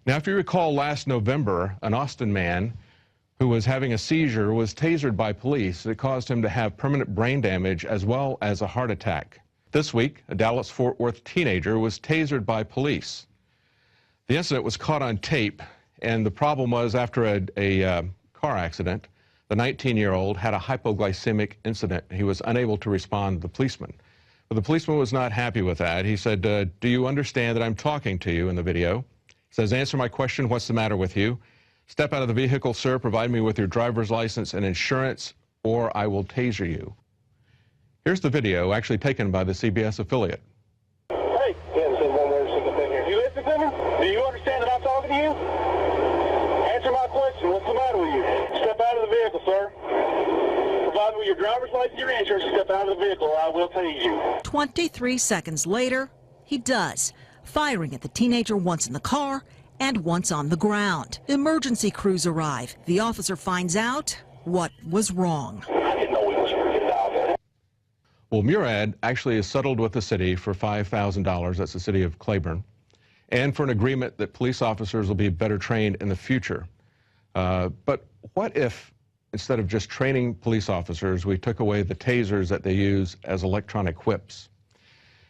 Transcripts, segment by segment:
Now, if you recall, last November, an Austin man who was having a seizure was tasered by police. It caused him to have permanent brain damage as well as a heart attack. This week, a Dallas-Fort Worth teenager was tasered by police. The incident was caught on tape, and the problem was after a car accident, the 19-year-old had a hypoglycemic incident. He was unable to respond to the policeman. But the policeman was not happy with that. He said, do you understand that I'm talking to you in the video? He says, answer my question, what's the matter with you? Step out of the vehicle, sir, provide me with your driver's license and insurance, or I will taser you. Here's the video actually taken by the CBS affiliate. Hey, you listen to me? Do you understand that I'm talking to you? Answer my question, what's the matter with you? Step out of the vehicle, sir. Provide me with your driver's license and your insurance, step out of the vehicle, or I will tase you. 23 seconds later, he does, firing at the teenager once in the car and once on the ground. Emergency crews arrive. The officer finds out what was wrong. I didn't know he was freaking out there. Well, Murad actually is settled with the city for $5,000. That's the city of Claiborne. And for an agreement that police officers will be better trained in the future. But what if, instead of just training police officers, we took away the tasers that they use as electronic whips?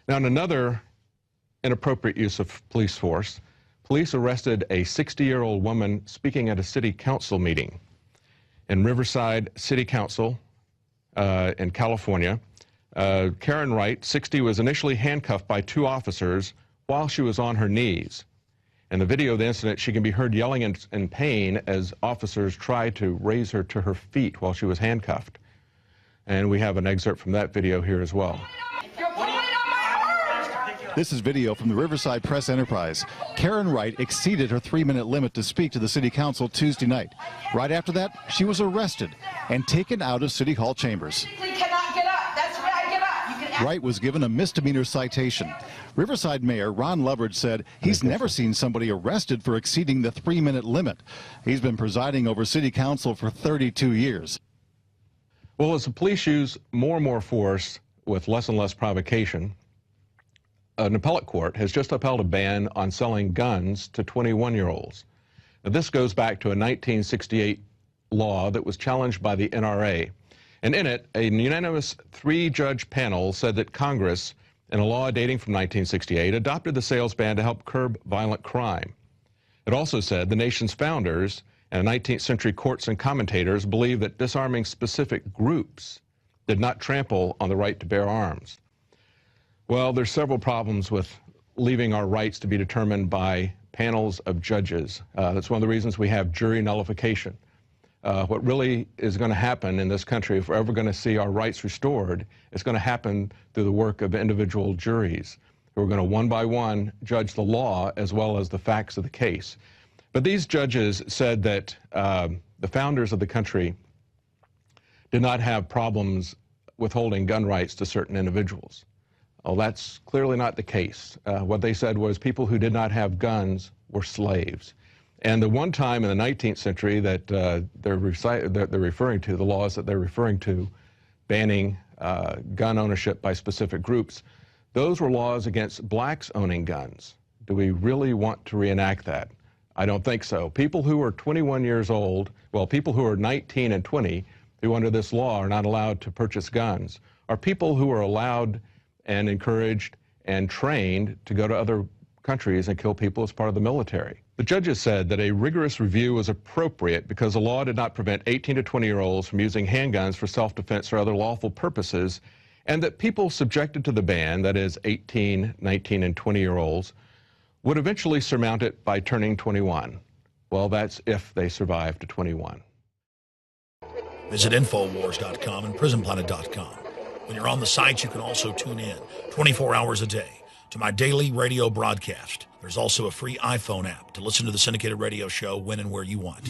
Now, in another inappropriate use of police force, police arrested a 60-year-old woman speaking at a city council meeting in Riverside City Council in California. Karen Wright, 60, was initially handcuffed by two officers while she was on her knees. In the video of the incident, she can be heard yelling in pain as officers tried to raise her to her feet while she was handcuffed. And we have an excerpt from that video here as well. This is video from the Riverside Press Enterprise. Karen Wright exceeded her 3-minute limit to speak to the City Council Tuesday night. Right after that, she was arrested and taken out of City Hall chambers. Wright was given a misdemeanor citation. Riverside Mayor Ron Lovridge said he's never seen somebody arrested for exceeding the 3-minute limit. He's been presiding over City Council for 32 years. Well, as the police use more and more force with less and less provocation, an appellate court has just upheld a ban on selling guns to 21-year-olds. Now, this goes back to a 1968 law that was challenged by the NRA. And in it, a unanimous 3-judge panel said that Congress, in a law dating from 1968, adopted the sales ban to help curb violent crime. It also said the nation's founders and 19th century courts and commentators believed that disarming specific groups did not trample on the right to bear arms. Well, there's several problems with leaving our rights to be determined by panels of judges. That's one of the reasons we have jury nullification. What really is going to happen in this country, if we're ever going to see our rights restored, it's going to happen through the work of individual juries who are going to one by one judge the law as well as the facts of the case. But these judges said that the founders of the country did not have problems withholding gun rights to certain individuals. Well, that's clearly not the case. What they said was people who did not have guns were slaves. And the one time in the 19th century that they're referring to, the laws that they're referring to, banning gun ownership by specific groups, those were laws against blacks owning guns. Do we really want to reenact that? I don't think so. People who are 21 years old, well, people who are 19 and 20, who under this law are not allowed to purchase guns, are people who are allowed and encouraged and trained to go to other countries and kill people as part of the military. The judges said that a rigorous review was appropriate because the law did not prevent 18 to 20-year-olds from using handguns for self-defense or other lawful purposes, and that people subjected to the ban, that is 18, 19, and 20-year-olds, would eventually surmount it by turning 21. Well, that's if they survive to 21. Visit Infowars.com and PrisonPlanet.com. When you're on the site, you can also tune in 24 hours a day to my daily radio broadcast. There's also a free iPhone app to listen to the syndicated radio show when and where you want.